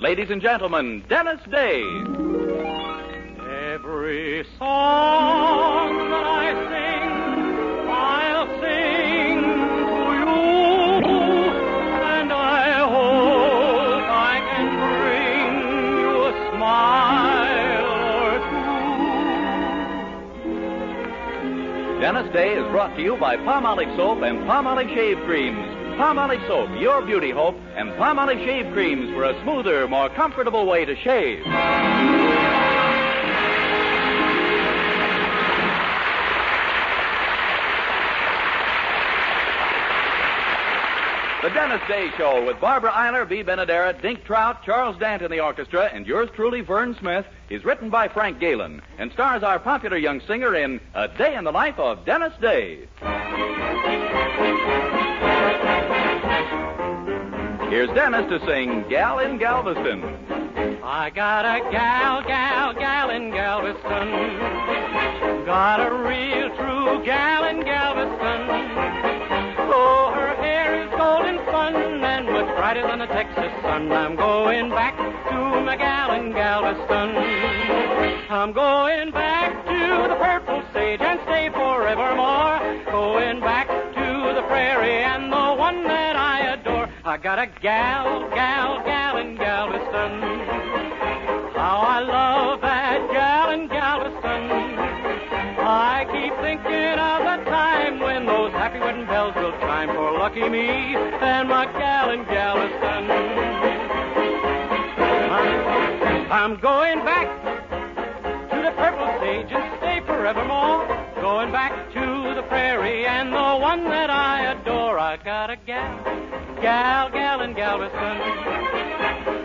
Ladies and gentlemen, Dennis Day. Every song that I sing, I'll sing to you, and I hope I can bring you a smile or two. Dennis Day is brought to you by Palmolive Soap and Palmolive Shave Creams. Palmolive Soap, your beauty hope, and Palmolive Shave Creams for a smoother, more comfortable way to shave. The Dennis Day Show with Barbara Eiler, B. Benaderet, Dink Trout, Charles Dant in the orchestra, and yours truly, Vern Smith, is written by Frank Galen and stars our popular young singer in A Day in the Life of Dennis Day. Here's Dennis to sing Gal in Galveston. I got a gal in Galveston. Got a real true gal in Galveston. Oh, her hair is golden fun and much brighter than a Texas sun. I'm going back to my gal in Galveston. I'm going back to the purple sage and stay forevermore. Going back to the prairie and the one that I adore. I got a gal in Galveston. How I love that gal in Galveston. I keep thinking of the time when those happy wedding bells will chime for lucky me and my gal in Galveston. I'm going back to the purple sage and stay forevermore. Going back to the prairie and the one that I adore. I got a gal in Galveston.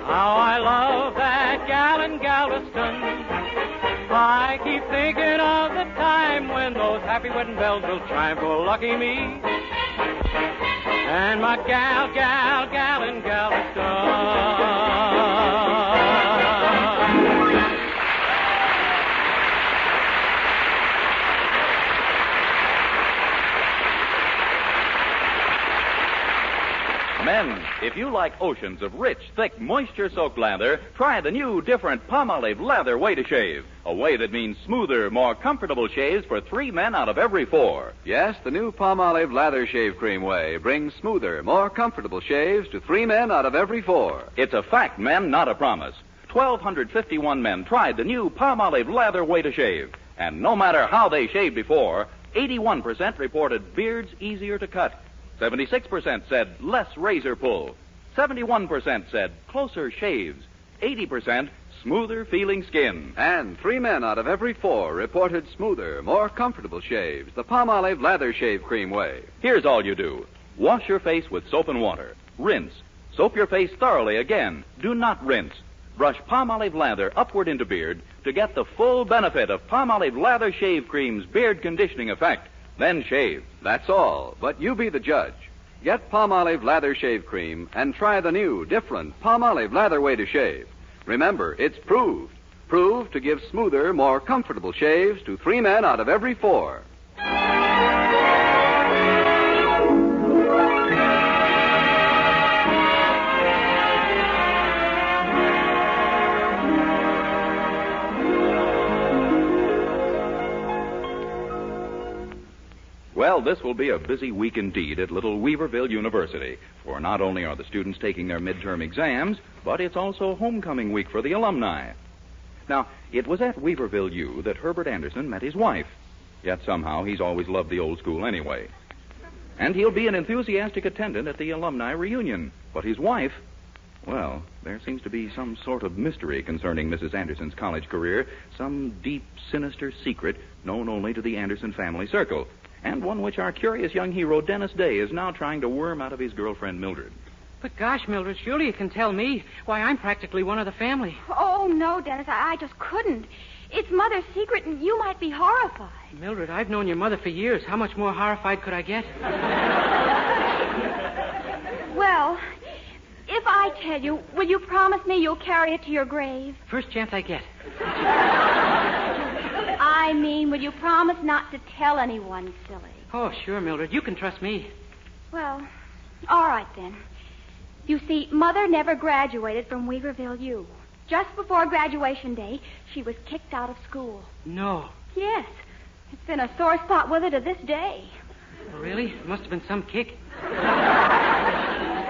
How I love that gal in Galveston. I keep thinking of the time when those happy wedding bells will chime for lucky me and my gal in Galveston. Men, if you like oceans of rich, thick, moisture-soaked lather, try the new, different Palmolive Lather way to shave. A way that means smoother, more comfortable shaves for 3 men out of every 4. Yes, the new Palmolive Lather Shave Cream way brings smoother, more comfortable shaves to 3 men out of every 4. It's a fact, men, not a promise. 1,251 men tried the new Palmolive Lather way to shave. And no matter how they shaved before, 81% reported beards easier to cut. 76% said less razor pull. 71% said closer shaves. 80% smoother feeling skin. And 3 men out of every 4 reported smoother, more comfortable shaves, the Palmolive Lather Shave Cream way. Here's all you do. Wash your face with soap and water. Rinse. Soap your face thoroughly again. Do not rinse. Brush Palmolive Lather upward into beard to get the full benefit of Palmolive Lather Shave Cream's beard conditioning effect. Then shave. That's all, but you be the judge. Get Palmolive Lather Shave Cream and try the new, different Palmolive Lather way to shave. Remember, it's proved to give smoother, more comfortable shaves to 3 men out of every 4. Well, this will be a busy week indeed at Little Weaverville University, for not only are the students taking their midterm exams, but it's also homecoming week for the alumni. Now, it was at Weaverville U that Herbert Anderson met his wife, yet somehow he's always loved the old school anyway. And he'll be an enthusiastic attendant at the alumni reunion. But his wife, well, there seems to be some sort of mystery concerning Mrs. Anderson's college career, some deep, sinister secret known only to the Anderson family circle, and one which our curious young hero, Dennis Day, is now trying to worm out of his girlfriend, Mildred. But gosh, Mildred, surely you can tell me. Why, I'm practically one of the family. Oh, no, Dennis, I just couldn't. It's Mother's secret, and you might be horrified. Mildred, I've known your mother for years. How much more horrified could I get? Well, if I tell you, will you promise me you'll carry it to your grave? First chance I get. I mean, will you promise not to tell anyone, silly? Oh, sure, Mildred. You can trust me. Well, all right then. You see, Mother never graduated from Weaverville U. Just before graduation day, she was kicked out of school. No. Yes. It's been a sore spot with her to this day. Oh, really? It must have been some kick.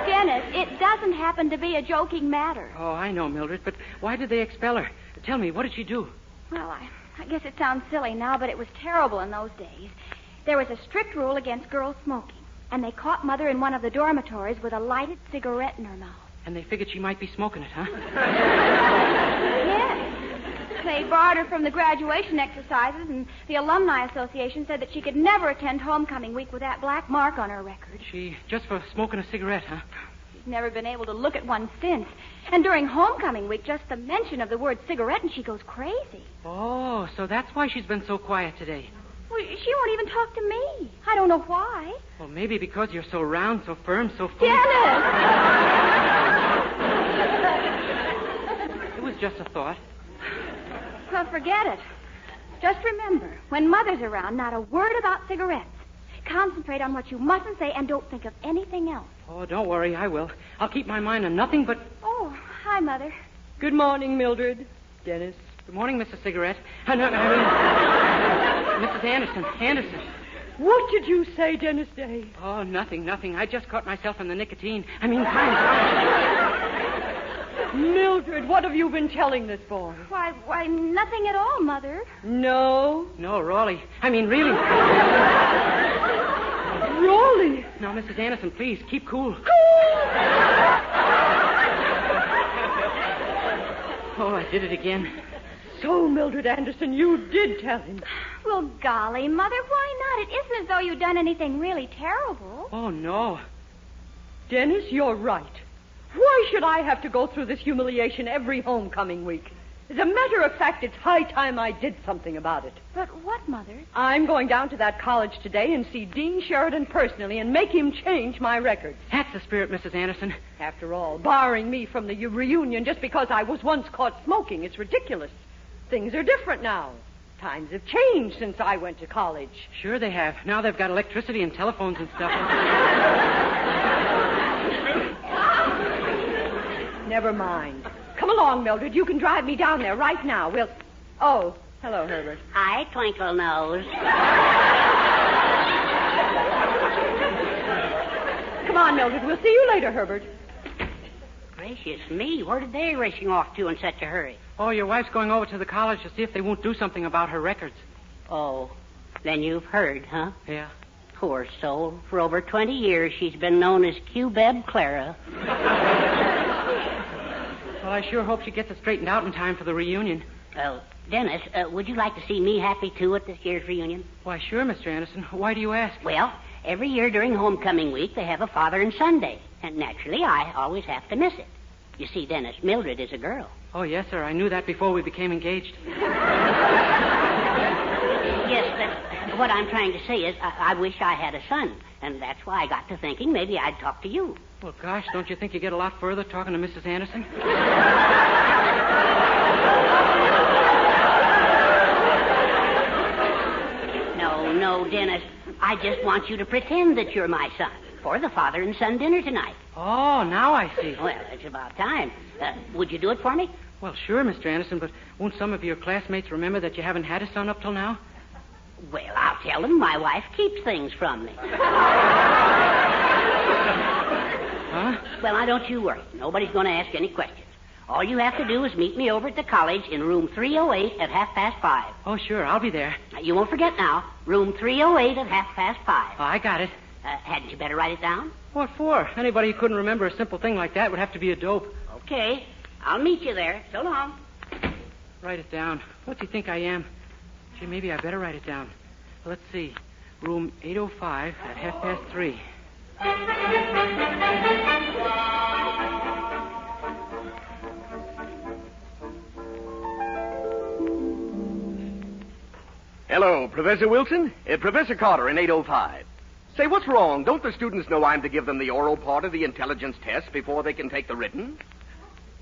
Dennis, it doesn't happen to be a joking matter. Oh, I know, Mildred, but why did they expel her? Tell me, what did she do? Well, I guess it sounds silly now, but it was terrible in those days. There was a strict rule against girls smoking, and they caught Mother in one of the dormitories with a lighted cigarette in her mouth. And they figured she might be smoking it, huh? Yes. They barred her from the graduation exercises, and the Alumni Association said that she could never attend homecoming week with that black mark on her record. Just for smoking a cigarette, huh? She's never been able to look at one since. And during homecoming week, just the mention of the word cigarette, and she goes crazy. Oh, so that's why she's been so quiet today. Well, she won't even talk to me. I don't know why. Well, maybe because you're so round, so firm, so funny. Dennis! It was just a thought. Well, forget it. Just remember, when Mother's around, not a word about cigarettes. Concentrate on what you mustn't say and don't think of anything else. Oh, don't worry, I will. I'll keep my mind on nothing but... Oh, hi, Mother. Good morning, Mildred. Dennis. Good morning, Mrs. Cigarette. Mrs. Anderson. What did you say, Dennis Day? Oh, nothing. I just caught myself in the nicotine. Fine. Mildred, what have you been telling this boy? Why, nothing at all, Mother. No? No, Raleigh. Really. Raleigh? Now, Mrs. Anderson, please, keep cool. Oh, I did it again. So, Mildred Anderson, you did tell him. Well, golly, Mother, why not? It isn't as though you'd done anything really terrible. Oh, no. Dennis, you're right. Why should I have to go through this humiliation every homecoming week? As a matter of fact, it's high time I did something about it. But what, Mother? I'm going down to that college today and see Dean Sheridan personally and make him change my records. That's the spirit, Mrs. Anderson. After all, barring me from the reunion just because I was once caught smoking, it's ridiculous. Things are different now. Times have changed since I went to college. Sure they have. Now they've got electricity and telephones and stuff. Never mind. Come along, Mildred. You can drive me down there right now. Oh, hello, Herbert. Hi, Twinkle Nose. Come on, Mildred. We'll see you later, Herbert. Gracious me, where did they racing off to in such a hurry? Oh, your wife's going over to the college to see if they won't do something about her records. Oh, then you've heard, huh? Yeah. Poor soul. For over 20 years, she's been known as Q-Beb Clara. Well, I sure hope she gets it straightened out in time for the reunion. Dennis, would you like to see me happy, too, at this year's reunion? Why, sure, Mr. Anderson. Why do you ask? Well, every year during homecoming week, they have a Father and Son Day. And naturally, I always have to miss it. You see, Dennis, Mildred is a girl. Oh, yes, sir. I knew that before we became engaged. Yes, but what I'm trying to say is I wish I had a son. And that's why I got to thinking maybe I'd talk to you. Well, gosh, don't you think you get a lot further talking to Mrs. Anderson? No, Dennis. I just want you to pretend that you're my son for the father and son dinner tonight. Oh, now I see. Well, it's about time. Would you do it for me? Well, sure, Mr. Anderson, but won't some of your classmates remember that you haven't had a son up till now? Well, I'll tell them my wife keeps things from me. Huh? Well, now, don't you worry. Nobody's going to ask any questions. All you have to do is meet me over at the college in room 308 at 5:30. Oh, sure, I'll be there. You won't forget now. Room 308 at 5:30. Oh, I got it. Hadn't you better write it down? What for? Anybody who couldn't remember a simple thing like that would have to be a dope. Okay. I'll meet you there. So long. Write it down. What do you think I am? Gee, maybe I better write it down. Let's see. Room 805 at 3:30. Hello, Professor Wilson. Professor Carter in 805. Say, what's wrong? Don't the students know I'm to give them the oral part of the intelligence test before they can take the written?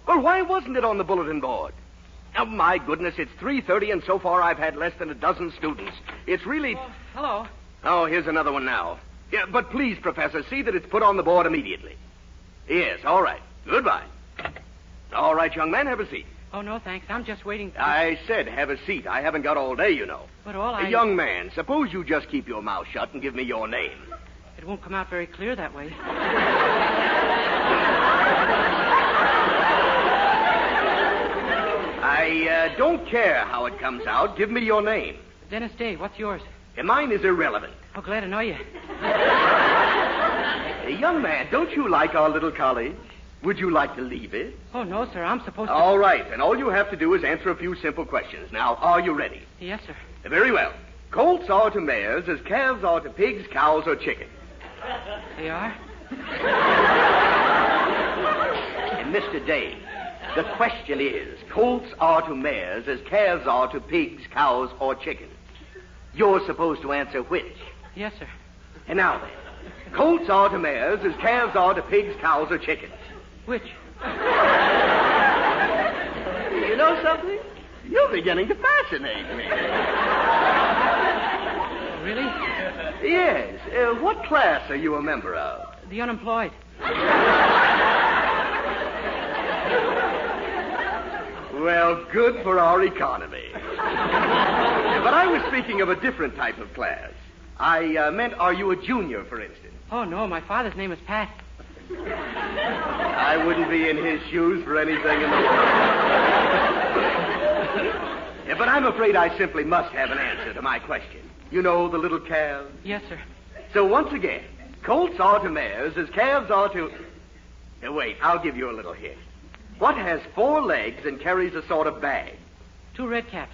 Well, why wasn't it on the bulletin board? Oh, my goodness, it's 3:30, and so far I've had less than a dozen students. It's really... Oh, hello. Oh, here's another one now. Yeah, but please, Professor, see that it's put on the board immediately. Yes, all right. Goodbye. All right, young man, have a seat. Oh, no, thanks. I'm just waiting. I said have a seat. I haven't got all day, you know. But all I... Young man, suppose you just keep your mouth shut and give me your name. It won't come out very clear that way. I don't care how it comes out. Give me your name. Dennis Day, what's yours? And mine is irrelevant. Oh, glad to know you. Hey, young man, don't you like our little college? Would you like to leave it? Oh, no, sir. I'm supposed to... All right, and all you have to do is answer a few simple questions. Now, are you ready? Yes, sir. Very well. Colts are to mares as calves are to pigs, cows, or chickens. They are? And Mr. Day, the question is, colts are to mares as calves are to pigs, cows, or chickens. You're supposed to answer which? Yes, sir. And now then, colts are to mares as calves are to pigs, cows, or chickens. Which? You know something? You're beginning to fascinate me. Really? Yes. What class are you a member of? The unemployed. Well, good for our economy. But I was speaking of a different type of class. I meant, are you a junior, for instance? Oh, no, my father's name is Pat. I wouldn't be in his shoes for anything in the world. Yeah, but I'm afraid I simply must have an answer to my question. You know, the little calves? Yes, sir. So once again, colts are to mares as calves are to... Wait, I'll give you a little hint. What has 4 legs and carries a sort of bag? 2 red caps.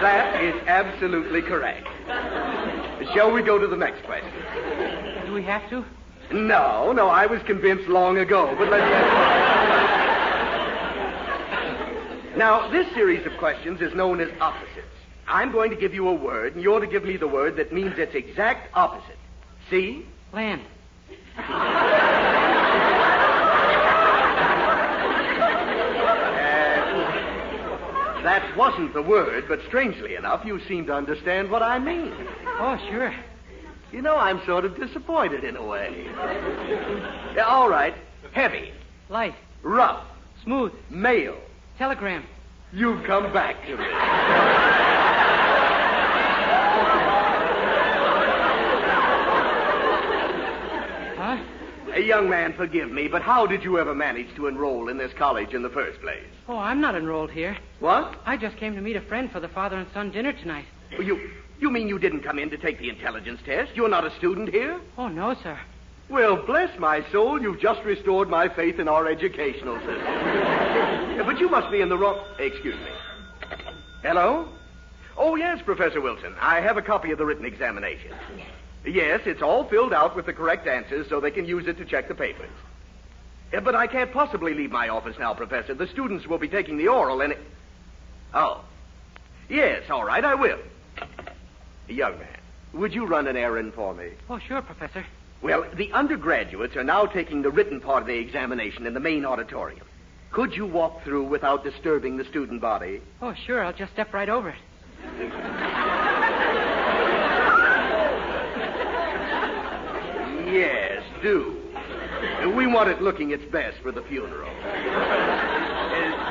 That is absolutely correct. Shall we go to the next question? Do we have to? No, I was convinced long ago, but let's... Now, this series of questions is known as opposites. I'm going to give you a word, and you're to give me the word that means its exact opposite. See? Land. That wasn't the word, but strangely enough, you seem to understand what I mean. Oh, sure. You know, I'm sort of disappointed in a way. Yeah, all right. Heavy. Light. Rough. Smooth. Mail. Telegram. You've come back to me. Huh? Hey, young man, forgive me, but how did you ever manage to enroll in this college in the first place? Oh, I'm not enrolled here. What? I just came to meet a friend for the father and son dinner tonight. You mean you didn't come in to take the intelligence test? You're not a student here? Oh, no, sir. Well, bless my soul, you've just restored my faith in our educational system. But you must be in the wrong... Excuse me. Hello? Oh, yes, Professor Wilson. I have a copy of the written examination. Yes, it's all filled out with the correct answers so they can use it to check the papers. But I can't possibly leave my office now, Professor. The students will be taking the oral and... Oh. Yes, all right, I will. Young man, would you run an errand for me? Oh, sure, Professor. Well, the undergraduates are now taking the written part of the examination in the main auditorium. Could you walk through without disturbing the student body? Oh, sure, I'll just step right over it. Yes, do. We want it looking its best for the funeral.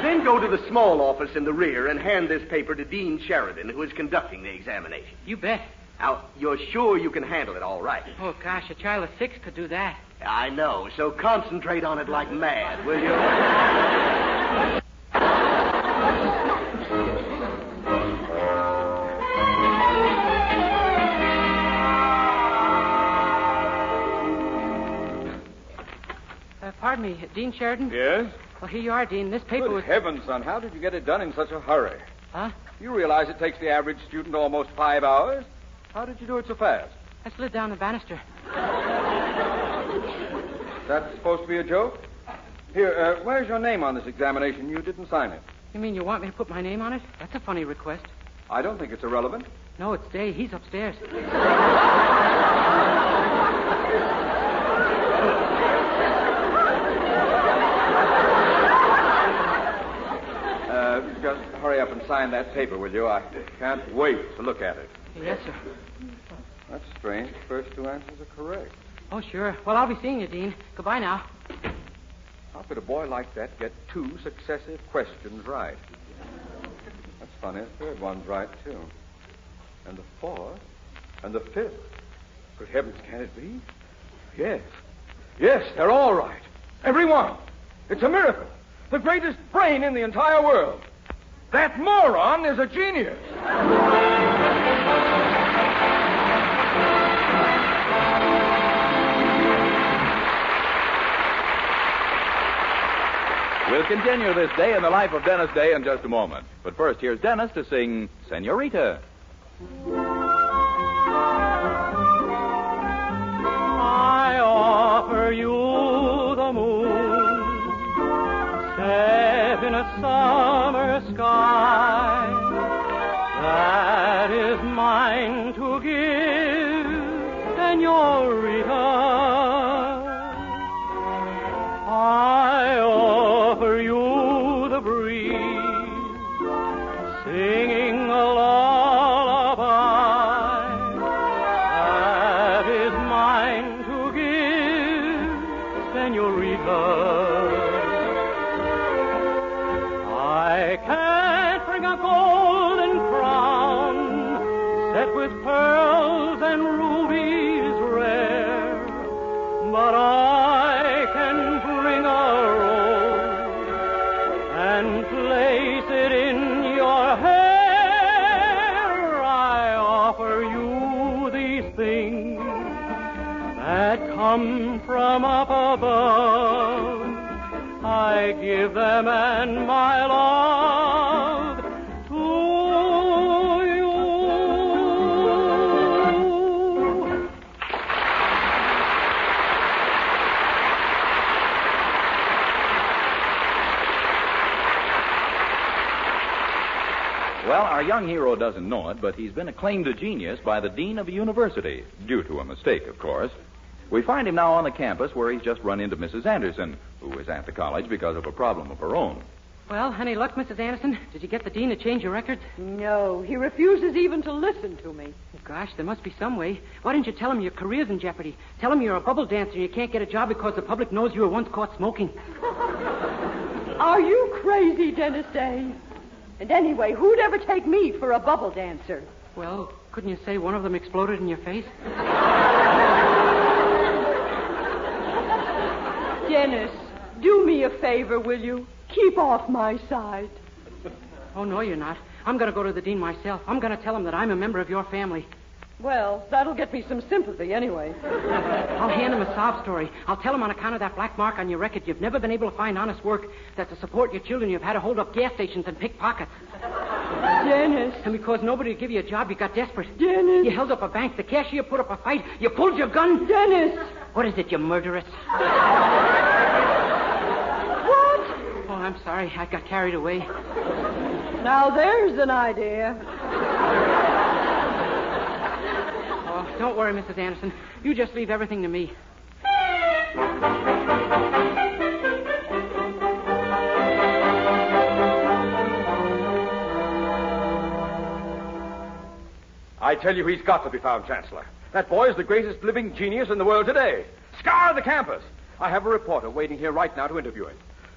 Then go to the small office in the rear and hand this paper to Dean Sheridan, who is conducting the examination. You bet. Now, you're sure you can handle it all right? Oh, gosh, a child of 6 could do that. I know, so concentrate on it like mad, will you? Pardon me, Dean Sheridan? Yes? Well, here you are, Dean. This paper Good was... heavens, son, how did you get it done in such a hurry? Huh? You realize it takes the average student almost 5 hours? How did you do it so fast? I slid down the banister. Is that supposed to be a joke? Here, where's your name on this examination? You didn't sign it. You mean you want me to put my name on it? That's a funny request. I don't think it's irrelevant. No, it's Day. He's upstairs. Just hurry up and sign sign that paper, will you? I can't wait to look at it. Yes, sir. That's strange. The first two answers are correct. Oh, sure. Well, I'll be seeing you, Dean. Goodbye now. How could a boy like that get two successive questions right? That's funny. The third one's right, too. And the fourth. And the fifth. Good heavens, can it be? Yes. Yes, they're all right. Every one. It's a miracle. The greatest brain in the entire world. That moron is a genius. We'll continue this day in the life of Dennis Day in just a moment. But first, here's Dennis to sing Senorita. I offer you the moon, set in a summer sky, that is mine to give, Senorita. I offer you the breeze, singing a lullaby, that is mine to give, Senorita. I can't bring a golden crown set with pearls and rubies rare, but I can bring a rose and place it in your hair. I offer you these things that come from up above. I give them and my love to you. Well, our young hero doesn't know it, but he's been acclaimed a genius by the dean of a university, due to a mistake, of course. We find him now on the campus where he's just run into Mrs. Anderson, who is at the college because of a problem of her own. Well, any luck, Mrs. Anderson? Did you get the dean to change your records? No, he refuses even to listen to me. Oh, gosh, there must be some way. Why didn't you tell him your career's in jeopardy? Tell him you're a bubble dancer and you can't get a job because the public knows you were once caught smoking. Are you crazy, Dennis Day? And anyway, who'd ever take me for a bubble dancer? Well, couldn't you say one of them exploded in your face? Dennis, do me a favor, will you? Keep off my side. Oh, no, you're not. I'm going to go to the dean myself. I'm going to tell him that I'm a member of your family. Well, that'll get me some sympathy anyway. I'll hand him a sob story. I'll tell him on account of that black mark on your record you've never been able to find honest work, that to support your children you've had to hold up gas stations and pick pockets. Dennis. And because nobody would give you a job, you got desperate. Dennis. You held up a bank. The cashier put up a fight. You pulled your gun. Dennis. What is it, you murderess? What? Oh, I'm sorry. I got carried away. Now there's an idea. Oh, don't worry, Mrs. Anderson. You just leave everything to me. I tell you, he's got to be found, Chancellor. That boy is the greatest living genius in the world today. Scour the campus. I have a reporter waiting here right now to interview him.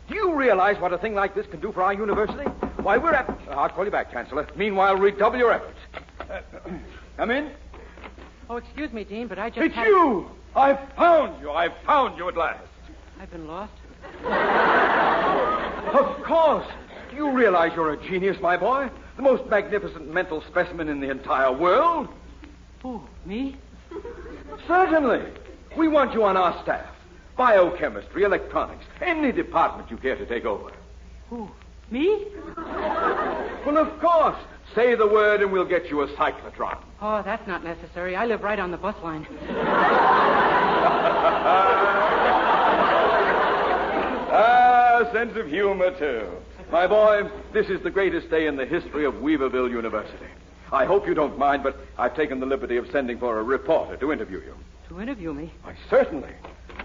Do you realize what a thing like this can do for our university? Why, we're at... I'll call you back, Chancellor. Meanwhile, redouble your efforts. Come in. Oh, excuse me, Dean, but I just It's you! I've found you. I've found you at last. I've been lost. Of course. Do you realize you're a genius, my boy? The most magnificent mental specimen in the entire world? Who, me? Certainly. We want you on our staff. Biochemistry, electronics, any department you care to take over. Who, me? Well, of course. Say the word and we'll get you a cyclotron. Oh, that's not necessary. I live right on the bus line. Sense of humor, too. My boy, this is the greatest day in the history of Weaverville University. I hope you don't mind, but I've taken the liberty of sending for a reporter to interview you. To interview me? Why, certainly.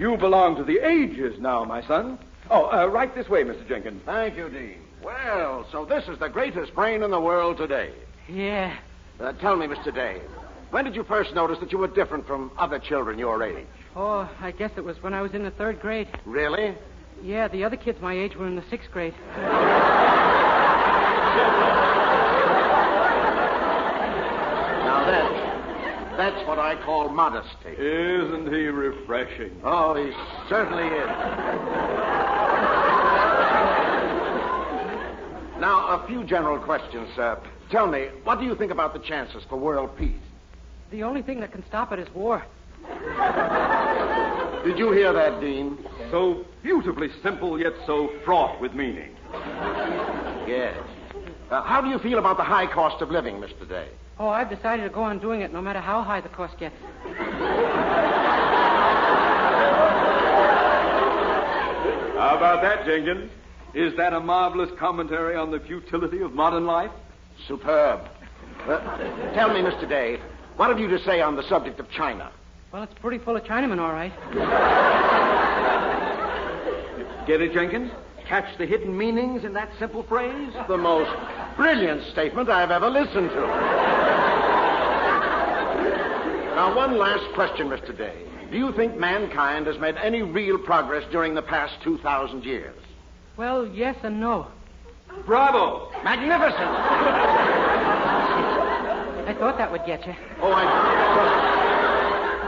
You belong to the ages now, my son. Oh, right this way, Mr. Jenkins. Thank you, Dean. Well, so this is the greatest brain in the world today. Yeah. Tell me, Mr. Day, when did you first notice that you were different from other children your age? Oh, I guess it was when I was in the 3rd grade. Really? Yeah, the other kids my age were in the 6th grade. Now that's what I call modesty. Isn't he refreshing? Oh, he certainly is. Now, a few general questions, sir. Tell me, what do you think about the chances for world peace? The only thing that can stop it is war. Did you hear that, Dean? So beautifully simple, yet so fraught with meaning. Yes. How do you feel about the high cost of living, Mr. Day? Oh, I've decided to go on doing it no matter how high the cost gets. How about that, Jenkins? Is that a marvelous commentary on the futility of modern life? Superb. Tell me, Mr. Day, what have you to say on the subject of China? Well, it's pretty full of Chinamen, all right. Get it, Jenkins? Catch the hidden meanings in that simple phrase? The most brilliant statement I've ever listened to. Now, one last question, Mr. Day. Do you think mankind has made any real progress during the past 2,000 years? Well, yes and no. Bravo! Magnificent! I thought that would get you. Oh,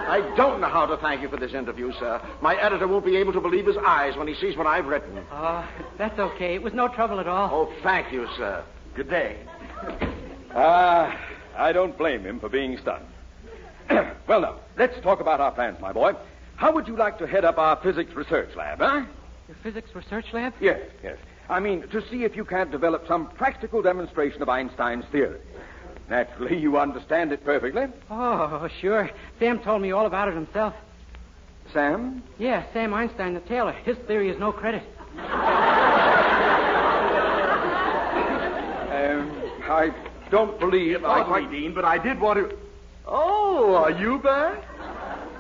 I don't know how to thank you for this interview, sir. My editor won't be able to believe his eyes when he sees what I've written. Oh, that's okay. It was no trouble at all. Oh, thank you, sir. Good day. I don't blame him for being stunned. Well, now, let's talk about our plans, my boy. How would you like to head up our physics research lab, huh? Your physics research lab? Yes. I mean, to see if you can't develop some practical demonstration of Einstein's theory. Naturally, you understand it perfectly. Oh, sure. Sam told me all about it himself. Sam? Yeah, Sam Einstein, the tailor. His theory is no credit. I don't believe Pardon me, Dean, but I did want to... Oh, are you back?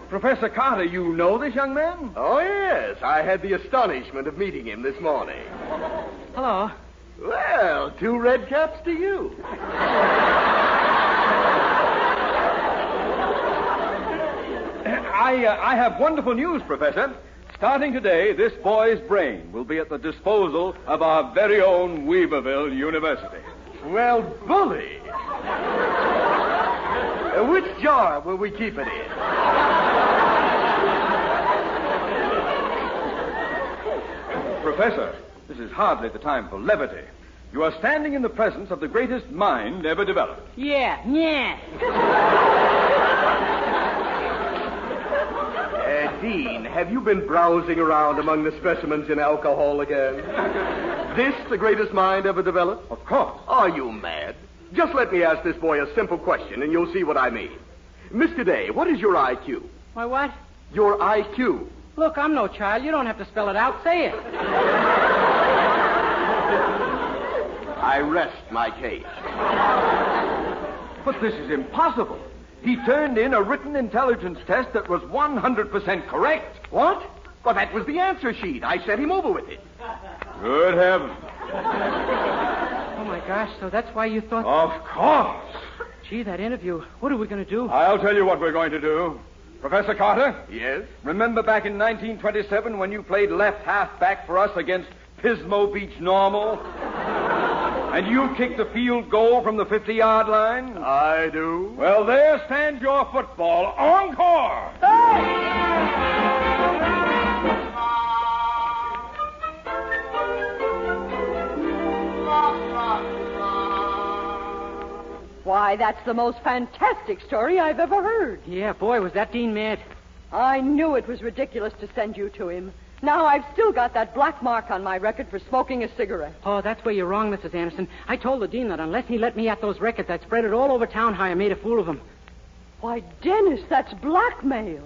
Professor Carter, you know this young man? Oh, yes. I had the astonishment of meeting him this morning. Hello. Well, 2 red caps to you. I have wonderful news, Professor. Starting today, this boy's brain will be at the disposal of our very own Weaverville University. Well, bully. Which jar will we keep it in? Professor, this is hardly the time for levity. You are standing in the presence of the greatest mind ever developed. Yeah. Dean, have you been browsing around among the specimens in alcohol again? This the greatest mind ever developed? Of course. Are you mad? Just let me ask this boy a simple question, and you'll see what I mean. Mr. Day, what is your IQ? My what? Your IQ. Look, I'm no child. You don't have to spell it out. Say it. I rest my case. But this is impossible. He turned in a written intelligence test that was 100% correct. What? Well, that was the answer sheet. I sent him over with it. Good heavens. Oh, my gosh. So that's why you thought... Of course. Gee, that interview. What are we going to do? I'll tell you what we're going to do. Professor Carter? Yes? Remember back in 1927 when you played left halfback for us against Pismo Beach Normal? And you kicked the field goal from the 50-yard line? I do. Well, there stands your football. Encore! Why, that's the most fantastic story I've ever heard. Yeah, boy, was that Dean mad. I knew it was ridiculous to send you to him. Now I've still got that black mark on my record for smoking a cigarette. Oh, that's where you're wrong, Mrs. Anderson. I told the dean that unless he let me at those records, I'd spread it all over town how I made a fool of him. Why, Dennis, that's blackmail.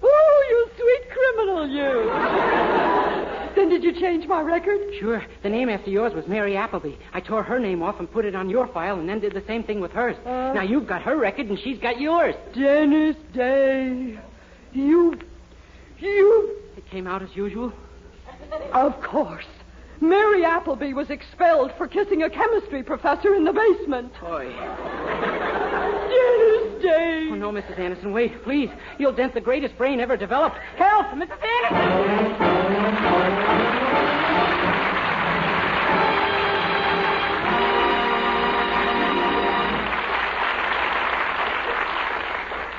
Oh, you sweet criminal, you. Then did you change my record? Sure. The name after yours was Mary Appleby. I tore her name off and put it on your file and then did the same thing with hers. Now you've got her record and she's got yours. Dennis Day. You... It came out as usual? Of course. Mary Appleby was expelled for kissing a chemistry professor in the basement. Boy. Dennis Day. Oh, no, Mrs. Anderson, wait, please. You'll dent the greatest brain ever developed. Help, Mrs. Anderson!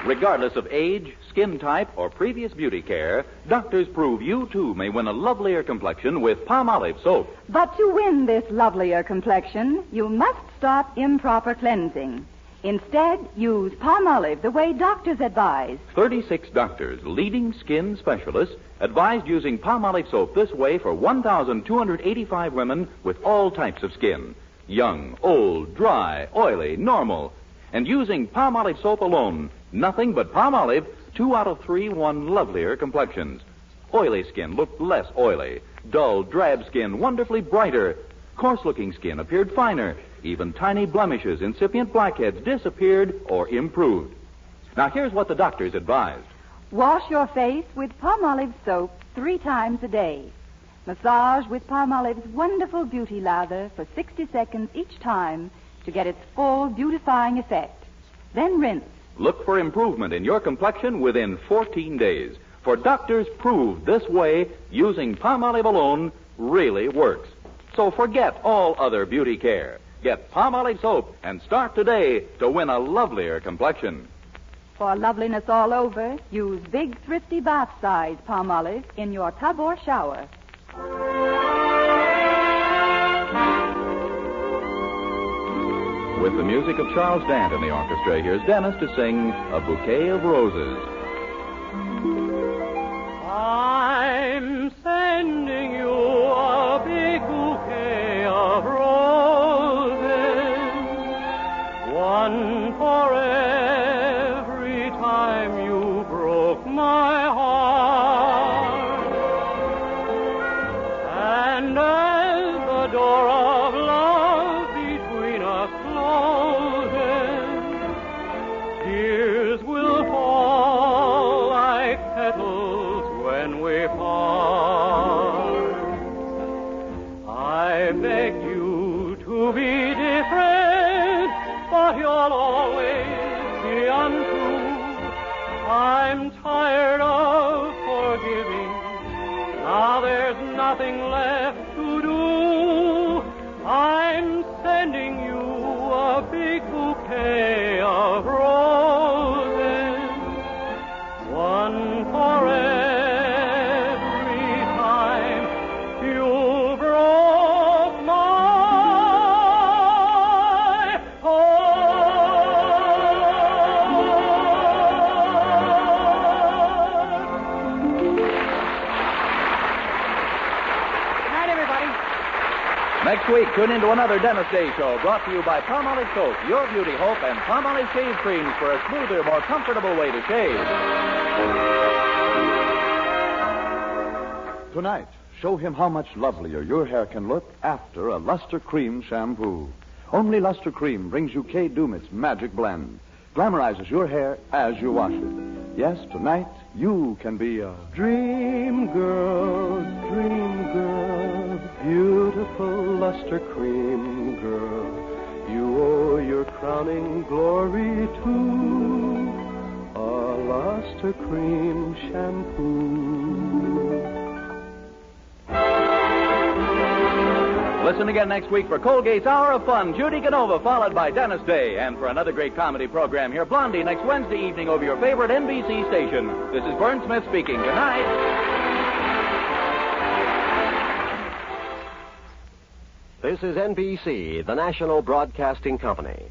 Regardless of age, skin type, or previous beauty care, doctors prove you, too, may win a lovelier complexion with Palmolive soap. But to win this lovelier complexion, you must stop improper cleansing. Instead, use Palmolive the way doctors advise. 36 doctors, leading skin specialists, advised using Palmolive soap this way for 1,285 women with all types of skin. Young, old, dry, oily, normal. And using Palmolive soap alone, nothing but Palmolive, 2 out of 3 won lovelier complexions. Oily skin looked less oily. Dull, drab skin wonderfully brighter. Coarse-looking skin appeared finer. Even tiny blemishes, incipient blackheads disappeared or improved. Now, here's what the doctors advised. Wash your face with Palmolive soap 3 times a day. Massage with Palmolive's wonderful beauty lather for 60 seconds each time to get its full beautifying effect. Then rinse. Look for improvement in your complexion within 14 days. For doctors proved this way, using Palmolive alone really works. So forget all other beauty care. Get Palmolive soap and start today to win a lovelier complexion. For loveliness all over, use big, thrifty bath-size Palmolive in your tub or shower. With the music of Charles Dant in the orchestra, here's Dennis to sing A Bouquet of Roses. I'm sending you a big bouquet of roses, one for every time you broke my heart. And as the door of love between us closes, tears will fall like petals when we part. I beg you to be different, but you'll always be untrue. I'm tired of forgiving. Now there's nothing left to do. I'm sending you a big bouquet of roses, one for every time you broke my Next week, tune into another Dennis Day Show brought to you by Palmolive Soap, your beauty hope, and Palmolive Shave Creams for a smoother, more comfortable way to shave. Tonight, show him how much lovelier your hair can look after a Luster Cream shampoo. Only Luster Cream brings you Kay Dumit's magic blend. Glamorizes your hair as you wash it. Yes, tonight, you can be a dream girl, beautiful Luster Cream girl. You owe your crowning glory to a Luster Cream shampoo. Listen again next week for Colgate's Hour of Fun, Judy Canova, followed by Dennis Day. And for another great comedy program, hear Blondie next Wednesday evening over your favorite NBC station. This is Vern Smith speaking. Good night. This is NBC, the national broadcasting company.